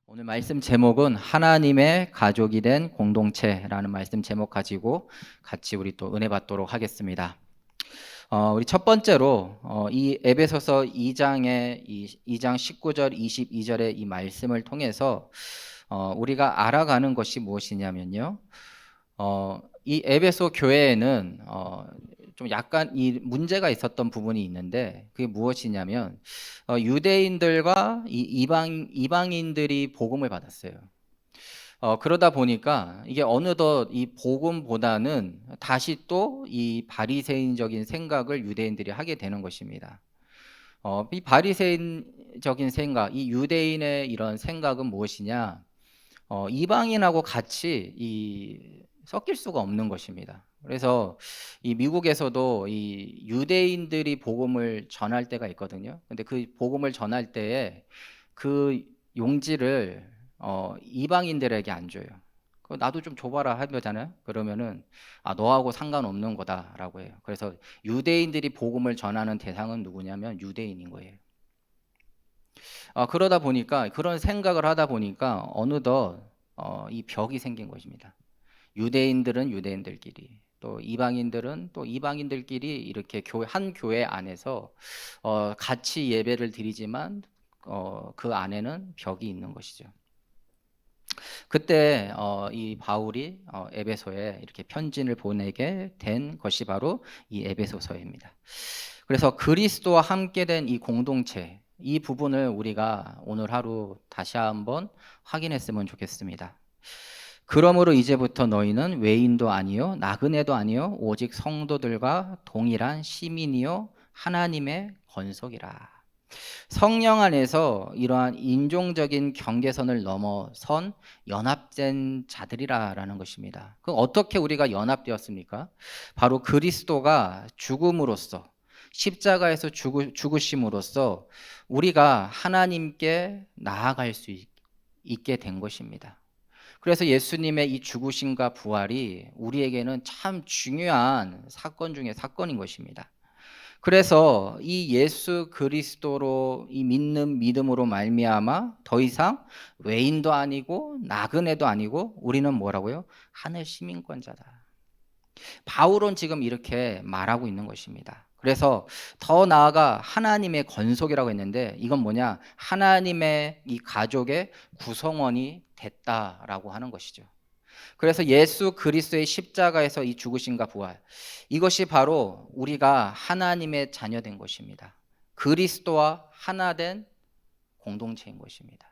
오늘 말씀 제목은 하나님의 가족이 된 공동체라는 말씀 제목 가지고 같이 우리 또 은혜 받도록 하겠습니다. 우리 첫 번째로 이 에베소서 2장의 2장 19절 22절의 이 말씀을 통해서 우리가 알아가는 것이 무엇이냐면요. 이 에베소 교회에는 좀 약간 이 문제가 있었던 부분이 있는데 그게 무엇이냐면 유대인들과 이 이방인들이 복음을 받았어요. 그러다 보니까 이게 어느덧 이 복음보다는 다시 또 이 바리새인적인 생각을 유대인들이 하게 되는 것입니다. 이 바리새인적인 생각, 이 유대인의 이런 생각은 무엇이냐? 이방인하고 같이 이 섞일 수가 없는 것입니다. 그래서 이 미국에서도 이 유대인들이 복음을 전할 때가 있거든요. 근데 그 복음을 전할 때에 그 용지를 이방인들에게 안 줘요. 나도 좀 줘봐라 하잖아요. 그러면은 너하고 상관없는 거다라고 해요. 그래서 유대인들이 복음을 전하는 대상은 누구냐면 유대인인 거예요. 그러다 보니까 그런 생각을 하다 보니까 어느덧 이 벽이 생긴 것입니다. 유대인들은 유대인들끼리 또 이방인들은 또 이방인들끼리 이렇게 한 교회 안에서 같이 예배를 드리지만 그 안에는 벽이 있는 것이죠. 그때 이 바울이 에베소에 이렇게 편지를 보내게 된 것이 바로 이 에베소서입니다. 그래서 그리스도와 함께 된 이 공동체, 이 부분을 우리가 오늘 하루 다시 한번 확인했으면 좋겠습니다. 그러므로 이제부터 너희는 외인도 아니요 나그네도 아니요 오직 성도들과 동일한 시민이요 하나님의 권속이라. 성령 안에서 이러한 인종적인 경계선을 넘어선 연합된 자들이라라는 것입니다. 그럼 어떻게 우리가 연합되었습니까? 바로 그리스도가 죽음으로써 십자가에서 죽으심으로써 우리가 하나님께 나아갈 수 있게 된 것입니다. 그래서 예수님의 이 죽으심과 부활이 우리에게는 참 중요한 사건 중에 사건인 것입니다. 그래서 이 예수 그리스도로 이 믿는 믿음으로 말미암아 더 이상 외인도 아니고 나그네도 아니고 우리는 뭐라고요? 하늘 시민권자다. 바울은 지금 이렇게 말하고 있는 것입니다. 그래서 더 나아가 하나님의 권속이라고 했는데 이건 뭐냐? 하나님의 이 가족의 구성원이 됐다라고 하는 것이죠. 그래서 예수 그리스도의 십자가에서 이 죽으심과 부활, 이것이 바로 우리가 하나님의 자녀된 것입니다. 그리스도와 하나 된 공동체인 것입니다.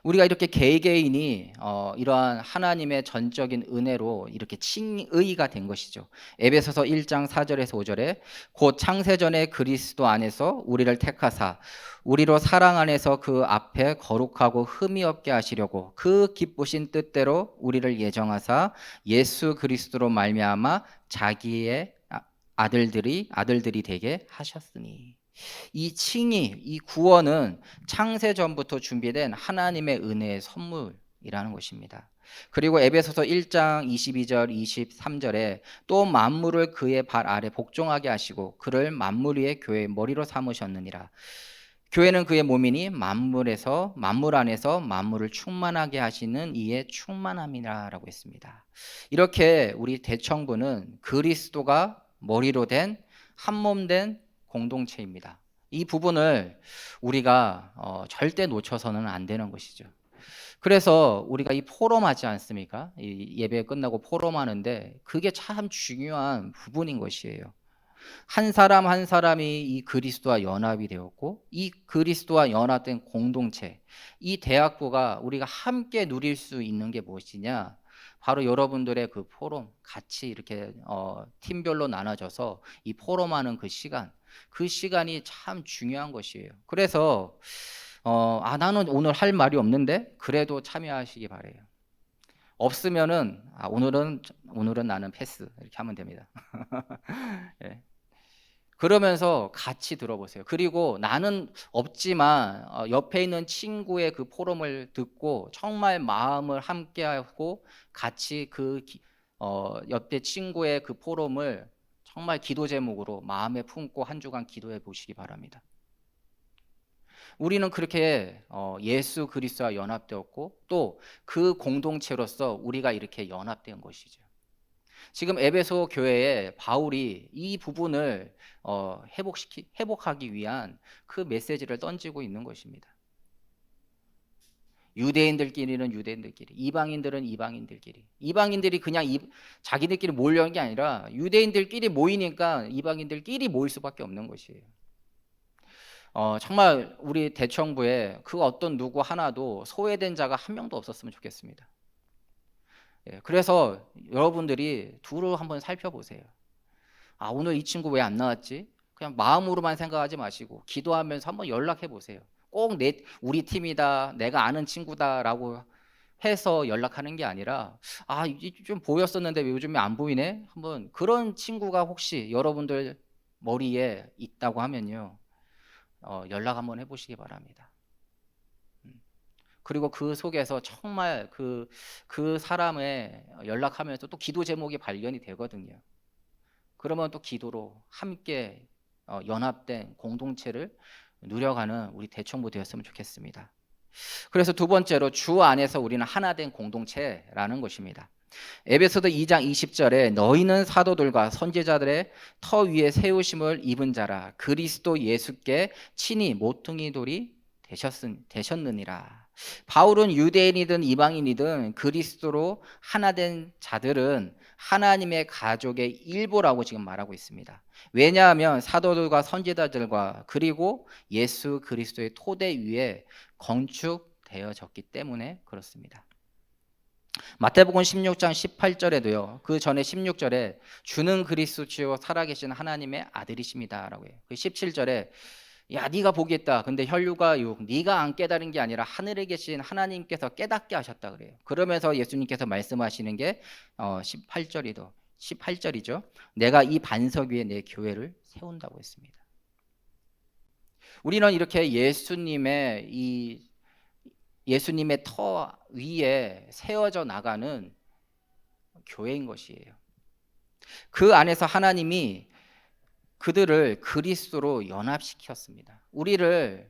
우리가 이렇게 개개인이 이러한 하나님의 전적인 은혜로 이렇게 칭의가 된 것이죠. 에베소서 1장 4절에서 5절에 곧 창세전에 그리스도 안에서 우리를 택하사 우리로 사랑 안에서 그 앞에 거룩하고 흠이 없게 하시려고 그 기쁘신 뜻대로 우리를 예정하사 예수 그리스도로 말미암아 자기의 아들들이 되게 하셨으니. 이 칭의, 이 구원은 창세 전부터 준비된 하나님의 은혜의 선물이라는 것입니다. 그리고 에베소서 1장 22절 23절에 또 만물을 그의 발 아래 복종하게 하시고 그를 만물 위의 교회의 머리로 삼으셨느니라. 교회는 그의 몸이니 만물 안에서 만물을 충만하게 하시는 이의 충만함이라라고 했습니다. 이렇게 우리 대청부는 그리스도가 머리로 된 한 몸 된 공동체입니다. 이 부분을 우리가 절대 놓쳐서는 안 되는 것이죠. 그래서 우리가 이 포럼하지 않습니까? 이 예배 끝나고 포럼하는데 그게 참 중요한 부분인 것이에요. 한 사람 한 사람이 이 그리스도와 연합이 되었고 이 그리스도와 연합된 공동체, 이 대학부가 우리가 함께 누릴 수 있는 게 무엇이냐? 바로 여러분들의 그 포럼, 같이 이렇게 팀별로 나눠져서 이 포럼하는 그 시간, 그 시간이 참 중요한 것이에요. 그래서 나는 오늘 할 말이 없는데 그래도 참여하시기 바래요. 없으면은 오늘은 나는 패스 이렇게 하면 됩니다. 예. 그러면서 같이 들어보세요. 그리고 나는 없지만 옆에 있는 친구의 그 포럼을 듣고 정말 마음을 함께하고 같이 옆에 친구의 그 포럼을 정말 기도 제목으로 마음에 품고 한 주간 기도해 보시기 바랍니다. 우리는 그렇게 예수 그리스도와 연합되었고 또 그 공동체로서 우리가 이렇게 연합된 것이죠. 지금 에베소 교회에 바울이 이 부분을 회복하기 위한 그 메시지를 던지고 있는 것입니다. 유대인들끼리는 유대인들끼리, 이방인들은 이방인들끼리. 이방인들이 그냥 자기들끼리 모이려는 게 아니라 유대인들끼리 모이니까 이방인들끼리 모일 수밖에 없는 것이에요. 정말 우리 대청부에 그 어떤 누구 하나도 소외된 자가 한 명도 없었으면 좋겠습니다. 예, 그래서 여러분들이 두루 한번 살펴보세요. 아, 오늘 이 친구 왜 안 나왔지? 그냥 마음으로만 생각하지 마시고 기도하면서 한번 연락해 보세요. 꼭 우리 팀이다, 내가 아는 친구다라고 해서 연락하는 게 아니라 아, 이게 좀 보였었는데 왜 요즘에 안 보이네? 한번 그런 친구가 혹시 여러분들 머리에 있다고 하면요, 연락 한번 해보시기 바랍니다. 그리고 그 속에서 정말 그 사람의 연락하면서 또 기도 제목이 발견이 되거든요. 그러면 또 기도로 함께 연합된 공동체를 누려가는 우리 대청부 되었으면 좋겠습니다. 그래서 두 번째로 주 안에서 우리는 하나된 공동체라는 것입니다. 에베소서 2장 20절에 너희는 사도들과 선지자들의 터 위에 세우심을 입은 자라 그리스도 예수께 친히 모퉁이 돌이 되셨느니라. 바울은 유대인이든 이방인이든 그리스도로 하나된 자들은 하나님의 가족의 일부라고 지금 말하고 있습니다. 왜냐하면 사도들과 선지자들과 그리고 예수 그리스도의 토대 위에 건축되어졌기 때문에 그렇습니다. 마태복음 16장 18절에도요. 그 전에 16절에 주는 그리스도 주요 살아계신 하나님의 아들이십니다라고 해요. 그 17절에 야, 네가 보겠다. 근데 혈류가 네가 안 깨달은 게 아니라 하늘에 계신 하나님께서 깨닫게 하셨다 그래요. 그러면서 예수님께서 말씀하시는 게 18절이죠. 내가 이 반석 위에 내 교회를 세운다고 했습니다. 우리는 이렇게 예수님의 터 위에 세워져 나가는 교회인 것이에요. 그 안에서 하나님이 그들을 그리스도로 연합시켰습니다. 우리를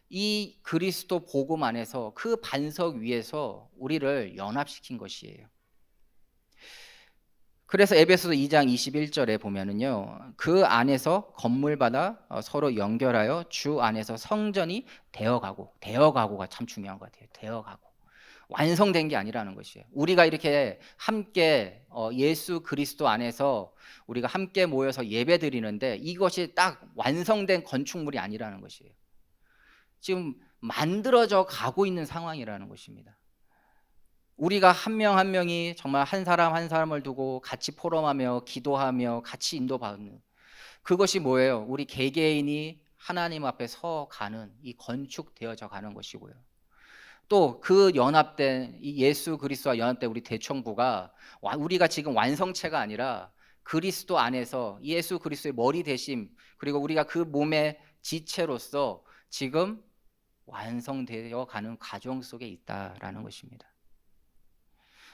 이 그리스도 복음 안에서 그 반석 위에서 우리를 연합시킨 것이에요. 그래서 에베소서 2장 21절에 보면은요, 그 안에서 건물마다 서로 연결하여 주 안에서 성전이 되어가고가 참 중요한 것 같아요. 되어가고 완성된 게 아니라는 것이에요. 우리가 이렇게 함께 예수 그리스도 안에서 우리가 함께 모여서 예배 드리는데 이것이 딱 완성된 건축물이 아니라는 것이에요. 지금 만들어져 가고 있는 상황이라는 것입니다. 우리가 한 명 한 명이 정말 한 사람 한 사람을 두고 같이 포럼하며 기도하며 같이 인도받는 그것이 뭐예요? 우리 개개인이 하나님 앞에 서가는 이 건축되어져 가는 것이고요. 또 그 연합된 이 예수 그리스도와 연합된 우리 대청부가 우리가 지금 완성체가 아니라 그리스도 안에서 예수 그리스도의 머리 되심 그리고 우리가 그 몸의 지체로서 지금 완성되어 가는 과정 속에 있다라는 것입니다.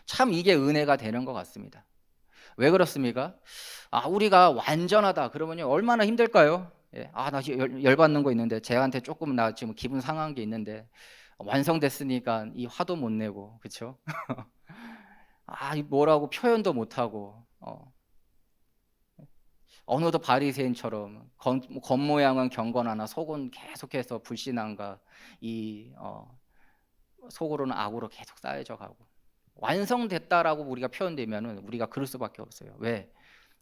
참 이게 은혜가 되는 것 같습니다. 왜 그렇습니까? 우리가 완전하다 그러면요 얼마나 힘들까요? 예. 나 열받는 거 있는데 쟤한테 조금 나 지금 기분 상한 게 있는데 완성됐으니까 이 화도 못 내고 그렇죠? 뭐라고 표현도 못 하고 어느덧 바리새인처럼 겉모양은 경건하나 속은 계속해서 불신앙과 이 속으로는 악으로 계속 쌓여져 가고 완성됐다라고 우리가 표현되면은 우리가 그럴 수밖에 없어요. 왜?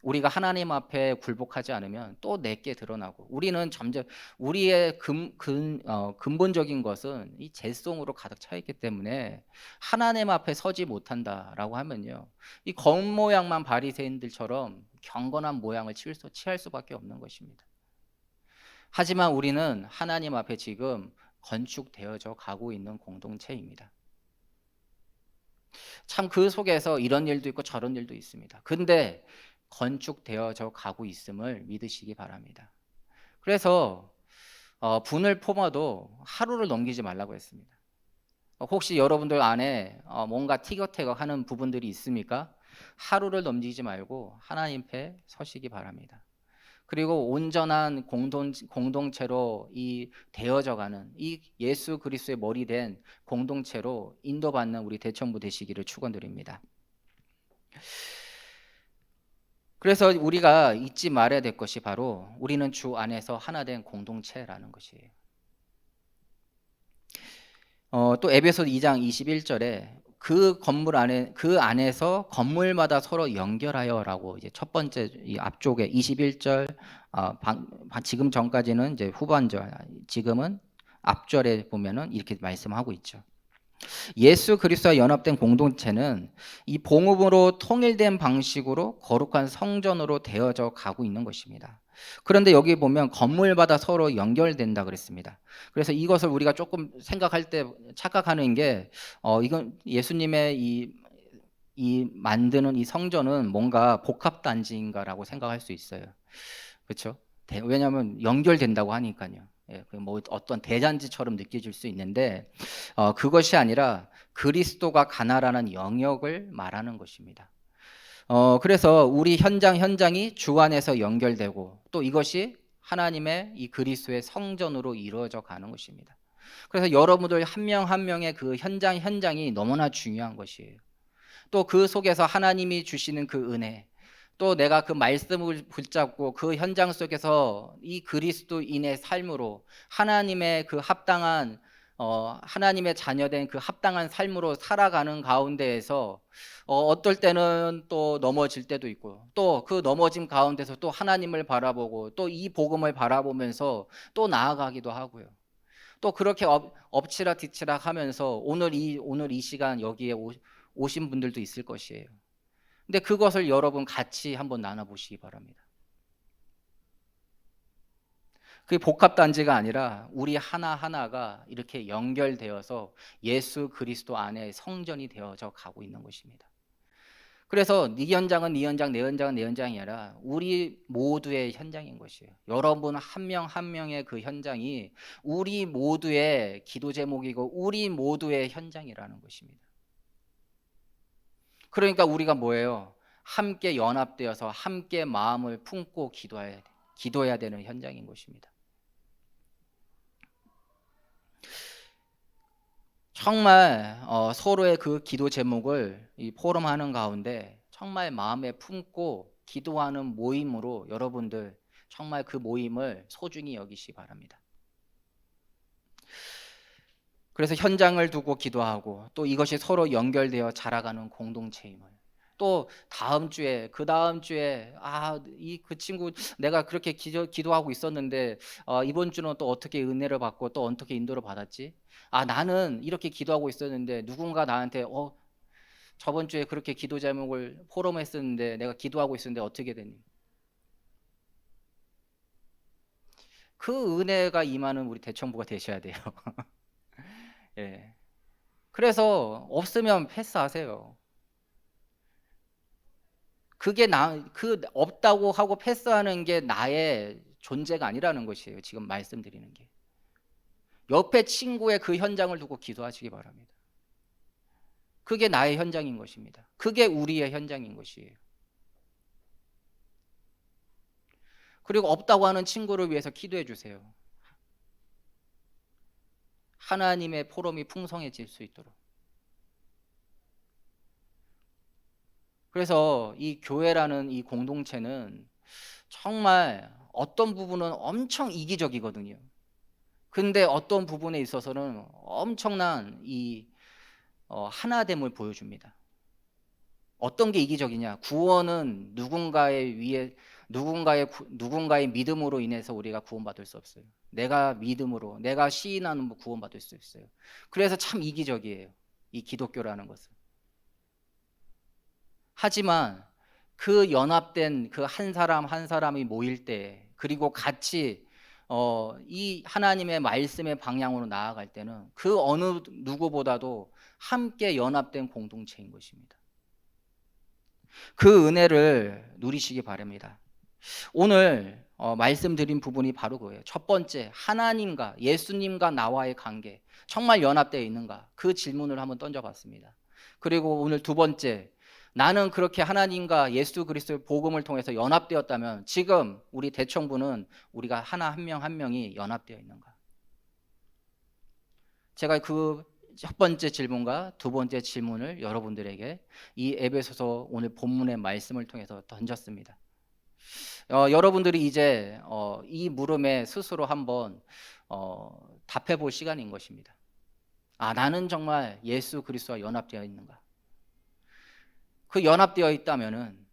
우리가 하나님 앞에 굴복하지 않으면 또 내게 드러나고 우리는 점점 우리의 근본적인 것은 이 죄성으로 가득 차 있기 때문에 하나님 앞에 서지 못한다라고 하면요 이 겉모양만 바리새인들처럼 경건한 모양을 취할 수밖에 없는 것입니다. 하지만 우리는 하나님 앞에 지금 건축되어져 가고 있는 공동체입니다. 참 그 속에서 이런 일도 있고 저런 일도 있습니다. 근데 건축되어져 가고 있음을 믿으시기 바랍니다. 그래서 분을 품어도 하루를 넘기지 말라고 했습니다. 혹시 여러분들 안에 뭔가 티격태격하는 부분들이 있습니까? 하루를 넘기지 말고 하나님 앞에 서시기 바랍니다. 그리고 온전한 공동체로 이 되어져가는 이 예수 그리스도의 머리 된 공동체로 인도받는 우리 대청부 되시기를 축원드립니다. 그래서 우리가 잊지 말아야 될 것이 바로 우리는 주 안에서 하나 된 공동체라는 것이에요. 또 에베소 2장 21절에 그 건물 안에 그 안에서 건물마다 서로 연결하여라고 이제 첫 번째 이 앞쪽에 21절 지금 전까지는 이제 후반절, 지금은 앞절에 보면은 이렇게 말씀하고 있죠. 예수 그리스도와 연합된 공동체는 이 복음으로 통일된 방식으로 거룩한 성전으로 되어져 가고 있는 것입니다. 그런데 여기 보면 건물마다 서로 연결된다 그랬습니다. 그래서 이것을 우리가 조금 생각할 때 착각하는 게 이건 예수님의 이 만드는 이 성전은 뭔가 복합 단지인가라고 생각할 수 있어요. 그렇죠? 왜냐하면 연결된다고 하니까요. 예, 뭐 어떤 대잔치처럼 느껴질 수 있는데 그것이 아니라 그리스도가 가나라는 영역을 말하는 것입니다. 그래서 우리 현장이 주 안에서 연결되고 또 이것이 하나님의 이 그리스도의 성전으로 이루어져 가는 것입니다. 그래서 여러분들 한 명 한 명의 그 현장이 너무나 중요한 것이에요. 또 그 속에서 하나님이 주시는 그 은혜, 또 내가 그 말씀을 붙잡고 그 현장 속에서 이 그리스도인의 삶으로 하나님의 그 합당한 하나님의 자녀된 그 합당한 삶으로 살아가는 가운데에서 어떨 때는 또 넘어질 때도 있고 또 그 넘어짐 가운데서 또 하나님을 바라보고 또 이 복음을 바라보면서 또 나아가기도 하고요. 또 그렇게 엎치락 뒤치락 하면서 오늘 이 시간 여기에 오신 분들도 있을 것이에요. 근데 그것을 여러분 같이 한번 나눠보시기 바랍니다. 그게 복합단지가 아니라 우리 하나하나가 이렇게 연결되어서 예수 그리스도 안에 성전이 되어져 가고 있는 것입니다. 그래서 네 현장은 네 현장, 내 현장은 내 현장이 아니라 우리 모두의 현장인 것이에요. 여러분 한 명 한 명의 그 현장이 우리 모두의 기도 제목이고 우리 모두의 현장이라는 것입니다. 그러니까 우리가 뭐예요? 함께 연합되어서 함께 마음을 품고 기도해야 되는 현장인 것입니다. 정말 서로의 그 기도 제목을 이 포럼하는 가운데 정말 마음에 품고 기도하는 모임으로 여러분들 정말 그 모임을 소중히 여기시 바랍니다. 그래서 현장을 두고 기도하고 또 이것이 서로 연결되어 자라가는 공동체임을 또 다음 주에 그 다음 주에 그 친구 내가 그렇게 기도하고 있었는데 이번 주는 또 어떻게 은혜를 받고 또 어떻게 인도를 받았지? 나는 이렇게 기도하고 있었는데 누군가 나한테 저번 주에 그렇게 기도 제목을 포럼했었는데 내가 기도하고 있었는데 어떻게 됐니? 그 은혜가 임하는 우리 대청부가 되셔야 돼요. 예. 그래서 없으면 패스하세요. 그게 없다고 하고 패스하는 게 나의 존재가 아니라는 것이에요. 지금 말씀드리는 게. 옆에 친구의 그 현장을 두고 기도하시기 바랍니다. 그게 나의 현장인 것입니다. 그게 우리의 현장인 것이에요. 그리고 없다고 하는 친구를 위해서 기도해 주세요. 하나님의 포럼이 풍성해질 수 있도록. 그래서 이 교회라는 이 공동체는 정말 어떤 부분은 엄청 이기적이거든요. 근데 어떤 부분에 있어서는 엄청난 이 하나됨을 보여줍니다. 어떤 게 이기적이냐? 구원은 누군가의 믿음으로 인해서 우리가 구원받을 수 없어요. 내가 믿음으로, 내가 시인하는 구원받을 수 있어요. 그래서 참 이기적이에요. 이 기독교라는 것은. 하지만 그 연합된 그 한 사람 한 사람이 모일 때 그리고 같이 이 하나님의 말씀의 방향으로 나아갈 때는 그 어느 누구보다도 함께 연합된 공동체인 것입니다. 그 은혜를 누리시기 바랍니다. 오늘 말씀드린 부분이 바로 그거예요. 첫 번째, 하나님과 예수님과 나와의 관계 정말 연합되어 있는가? 그 질문을 한번 던져봤습니다. 그리고 오늘 두 번째, 나는 그렇게 하나님과 예수 그리스도의 복음을 통해서 연합되었다면 지금 우리 대청부는 우리가 하나 한 명 한 명이 연합되어 있는가? 제가 그 첫 번째 질문과 두 번째 질문을 여러분들에게 이 에베소서 오늘 본문의 말씀을 통해서 던졌습니다. 여러분들이 이제 이 물음에 스스로 한번 답해 볼 시간인 것입니다. 아, 나는 정말 예수 그리스도와 연합되어 있는가? 그 연합되어 있다면은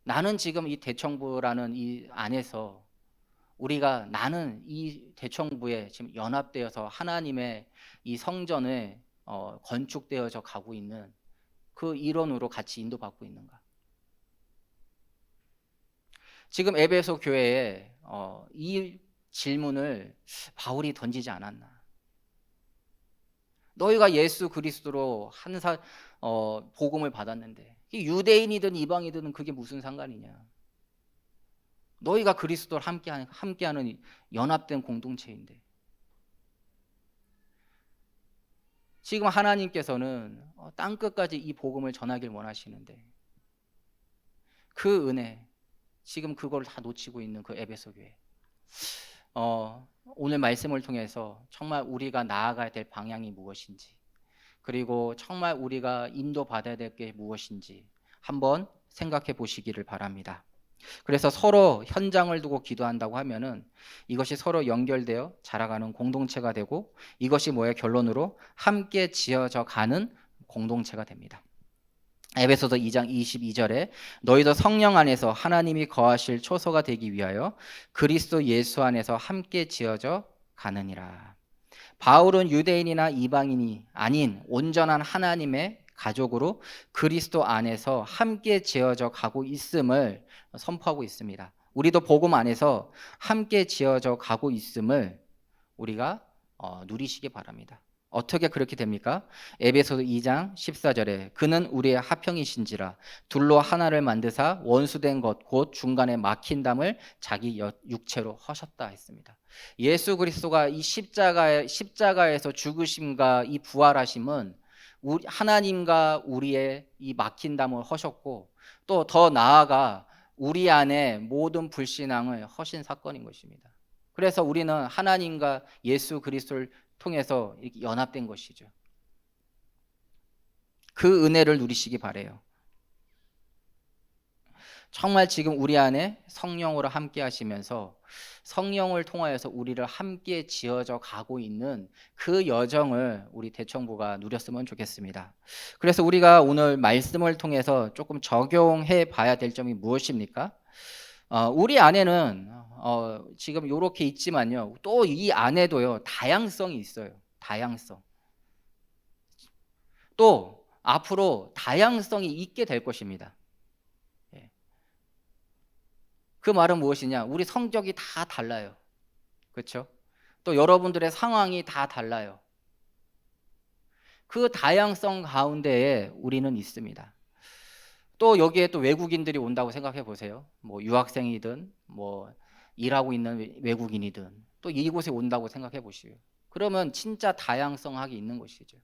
나는 지금 이 대청부라는 이 안에서 나는 이 대청부에 지금 연합되어서 하나님의 이 성전에 건축되어져 가고 있는 그 일원으로 같이 인도받고 있는가? 지금 에베소 교회에 이 질문을 바울이 던지지 않았나? 너희가 예수 그리스도로 복음을 받았는데 유대인이든 이방이든 그게 무슨 상관이냐? 너희가 그리스도를 함께하는 연합된 공동체인데 지금 하나님께서는 땅 끝까지 이 복음을 전하길 원하시는데 그 은혜 지금 그걸 다 놓치고 있는 그 에베소 교회 오늘 말씀을 통해서 정말 우리가 나아가야 될 방향이 무엇인지 그리고 정말 우리가 인도받아야 될 게 무엇인지 한번 생각해 보시기를 바랍니다. 그래서 서로 현장을 두고 기도한다고 하면은 이것이 서로 연결되어 자라가는 공동체가 되고 이것이 뭐예요? 결론으로 함께 지어져 가는 공동체가 됩니다. 에베소서 2장 22절에 너희도 성령 안에서 하나님이 거하실 초소가 되기 위하여 그리스도 예수 안에서 함께 지어져 가느니라. 바울은 유대인이나 이방인이 아닌 온전한 하나님의 가족으로 그리스도 안에서 함께 지어져 가고 있음을 선포하고 있습니다. 우리도 복음 안에서 함께 지어져 가고 있음을 우리가 누리시기 바랍니다. 어떻게 그렇게 됩니까? 에베소서 2장 14절에 그는 우리의 하평이신지라 둘로 하나를 만드사 원수된 것 곧 중간에 막힌 담을 자기 육체로 허셨다 했습니다. 예수 그리스도가 이 십자가에서 죽으심과 이 부활하심은 하나님과 우리의 이 막힌 담을 허셨고 또 더 나아가 우리 안에 모든 불신앙을 허신 사건인 것입니다. 그래서 우리는 하나님과 예수 그리스도를 통해서 이렇게 연합된 것이죠. 그 은혜를 누리시기 바래요. 정말 지금 우리 안에 성령으로 함께 하시면서 성령을 통하여서 우리를 함께 지어져 가고 있는 그 여정을 우리 대청부가 누렸으면 좋겠습니다. 그래서 우리가 오늘 말씀을 통해서 조금 적용해 봐야 될 점이 무엇입니까? 우리 안에는 지금 이렇게 있지만요. 또 이 안에도요. 다양성이 있어요. 다양성. 또 앞으로 다양성이 있게 될 것입니다. 그 말은 무엇이냐? 우리 성격이 다 달라요. 그렇죠? 또 여러분들의 상황이 다 달라요. 그 다양성 가운데에 우리는 있습니다. 또 여기에 또 외국인들이 온다고 생각해 보세요. 뭐 유학생이든 뭐 일하고 있는 외국인이든 또 이곳에 온다고 생각해 보시요. 그러면 진짜 다양성하게 있는 것이죠.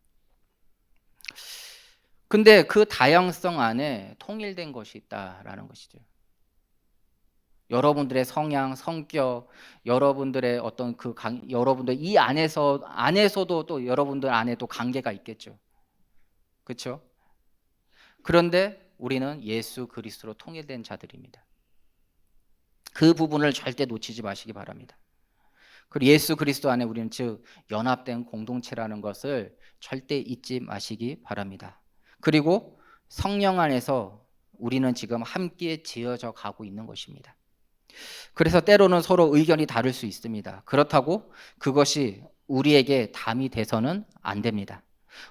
근데 그 다양성 안에 통일된 것이 있다라는 것이죠. 여러분들의 성향, 성격, 여러분들의 어떤 여러분들 이 안에서도 또 여러분들 안에 또 관계가 있겠죠. 그렇죠? 그런데 우리는 예수 그리스도로 통일된 자들입니다. 그 부분을 절대 놓치지 마시기 바랍니다. 그리고 예수 그리스도 안에 우리는 즉 연합된 공동체라는 것을 절대 잊지 마시기 바랍니다. 그리고 성령 안에서 우리는 지금 함께 지어져 가고 있는 것입니다. 그래서 때로는 서로 의견이 다를 수 있습니다. 그렇다고 그것이 우리에게 담이 돼서는 안 됩니다.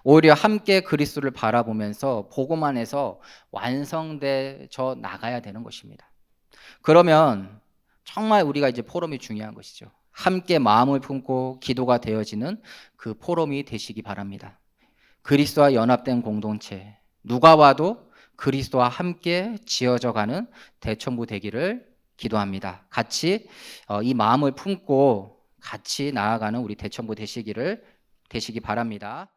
오히려 함께 그리스도를 바라보면서 복음 안에서 완성되어 나가야 되는 것입니다. 그러면 정말 우리가 이제 포럼이 중요한 것이죠. 함께 마음을 품고 기도가 되어지는 그 포럼이 되시기 바랍니다. 그리스도와 연합된 공동체, 누가 와도 그리스도와 함께 지어져 가는 대청부 되기를 기도합니다. 같이 이 마음을 품고 같이 나아가는 우리 대청부 되시기 바랍니다.